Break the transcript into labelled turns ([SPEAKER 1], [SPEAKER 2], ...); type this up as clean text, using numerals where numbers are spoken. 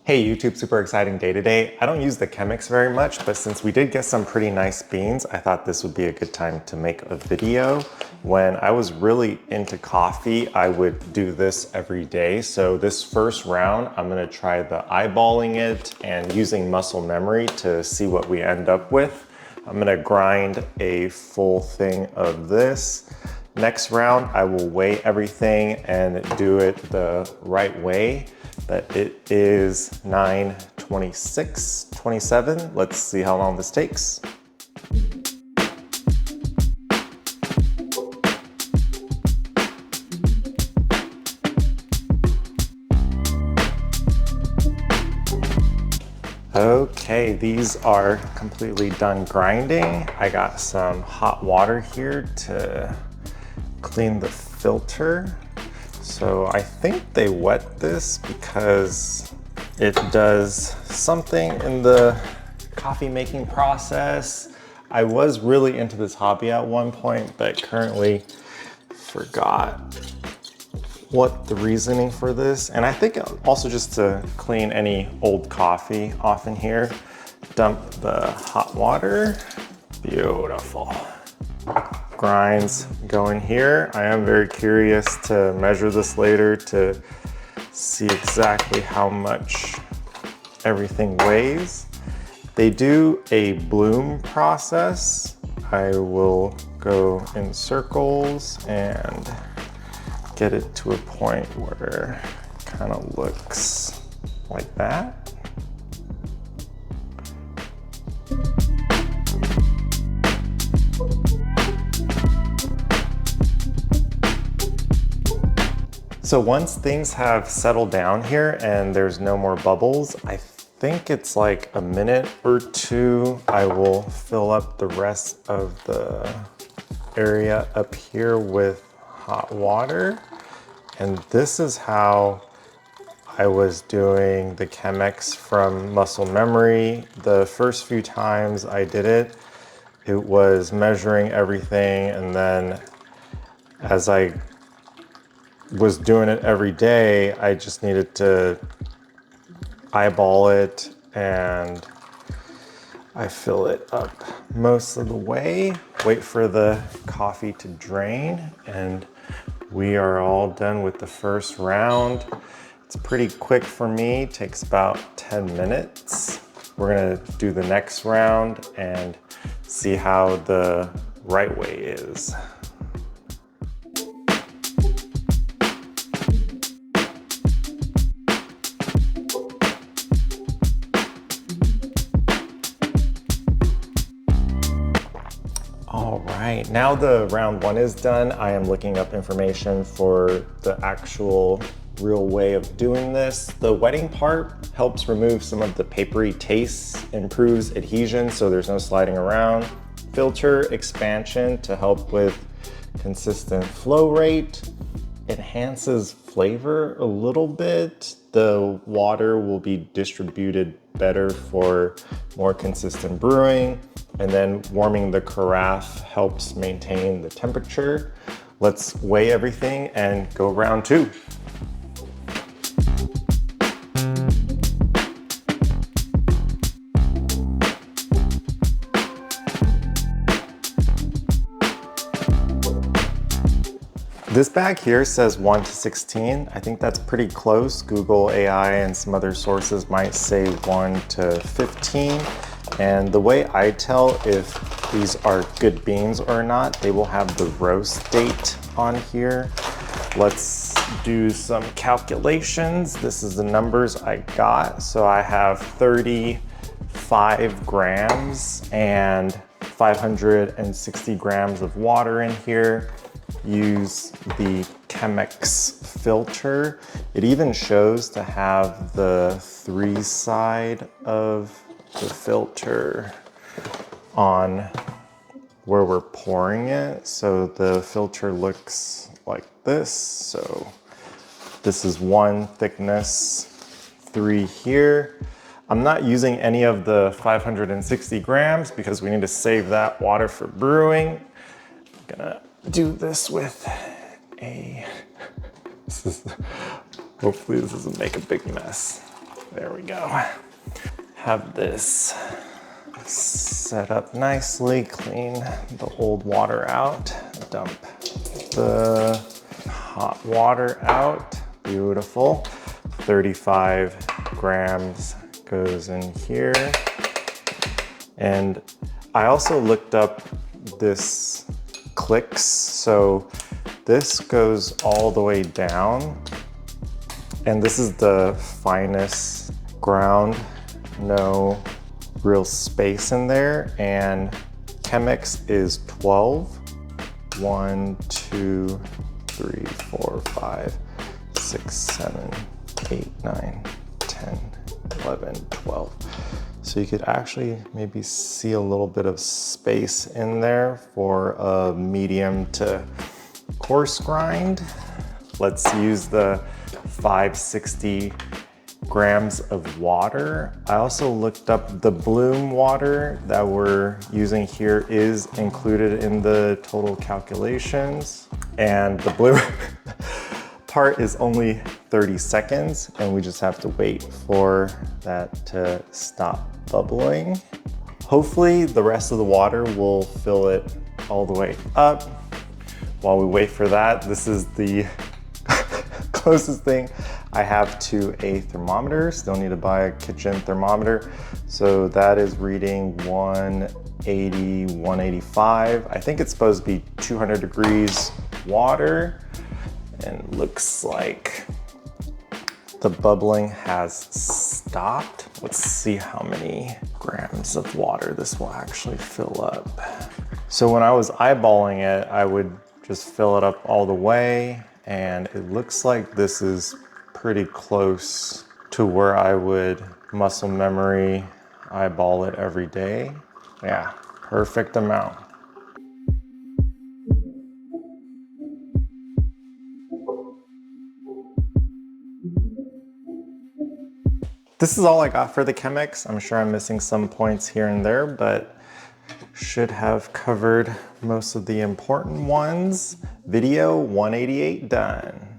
[SPEAKER 1] Hey YouTube, super exciting day today. I don't use the Chemex very much, but since we did get some pretty nice beans, I thought this would be a good time to make a video. When I was really into coffee, I would do this every day. So this first round, I'm gonna try the eyeballing it and using muscle memory to see what we end up with. I'm gonna grind a full thing of this. Next round, I will weigh everything and do it the right way. But it is 9:26, 27. Let's see how long this takes. Okay, these are completely done grinding. I got some hot water here to clean the filter. So I think they wet this because it does something in the coffee making process. I was really into this hobby at one point, but currently forgot what the reasoning for this. And I think also just to clean any old coffee off in here, dump the hot water. Beautiful. Grinds go in here. I am very curious to measure this later to see exactly how much everything weighs. They do a bloom process. I will go in circles and get it to a point where it kind of looks like that. So once things have settled down here and there's no more bubbles, I think it's like a minute or two, I will fill up the rest of the area up here with hot water. And this is how I was doing the Chemex from muscle memory. The first few times I did it, it was measuring everything, and then as I was doing it every day, I just needed to eyeball it and I fill it up most of the way, wait for the coffee to drain, and we are all done with the first round. It's pretty quick for me, takes about 10 minutes. We're gonna do the next round and see how the right way is. All right, now the round one is done. I am looking up information for the actual real way of doing this. The wetting part helps remove some of the papery taste, improves adhesion so there's no sliding around. Filter expansion to help with consistent flow rate. Enhances flavor a little bit. The water will be distributed better for more consistent brewing. And then warming the carafe helps maintain the temperature. Let's weigh everything and go round two. This bag here says 1:16. I think that's pretty close. Google AI and some other sources might say 1:15. And the way I tell if these are good beans or not, they will have the roast date on here. Let's do some calculations. This is the numbers I got. So I have 35 grams and 560 grams of water in here. Use the Chemex filter. It even shows to have the 3 side of the filter on where we're pouring it. So the filter looks like this. So this is 1 thickness, 3 here. I'm not using any of the 560 grams because we need to save that water for brewing. I'm gonna do this with a, hopefully this doesn't make a big mess. There we go. Have this set up nicely, clean the old water out, dump the hot water out. Beautiful. 35 grams goes in here. And I also looked up this clicks. So this goes all the way down. And this is the finest ground, no real space in there. And Chemex is 12. 1, 2, 3, 4, 5, 6, 7, 8, 9, 10, 11, 12. So you could actually maybe see a little bit of space in there for a medium to coarse grind. Let's use the 560 grams of water. I also looked up the bloom water that we're using here is included in the total calculations. And the bloom part is only 30 seconds and we just have to wait for that to stop bubbling. Hopefully the rest of the water will fill it all the way up. While we wait for that, this is the closest thing I have to a thermometer. Still need to buy a kitchen thermometer. So that is reading 180, 185. I think it's supposed to be 200 degrees water. And looks like the bubbling has stopped. Let's see how many grams of water this will actually fill up. So when I was eyeballing it, I would just fill it up all the way. And it looks like this is pretty close to where I would muscle memory eyeball it every day. Yeah, perfect amount. This is all I got for the Chemex. I'm sure I'm missing some points here and there, but should have covered most of the important ones. Video 188 done.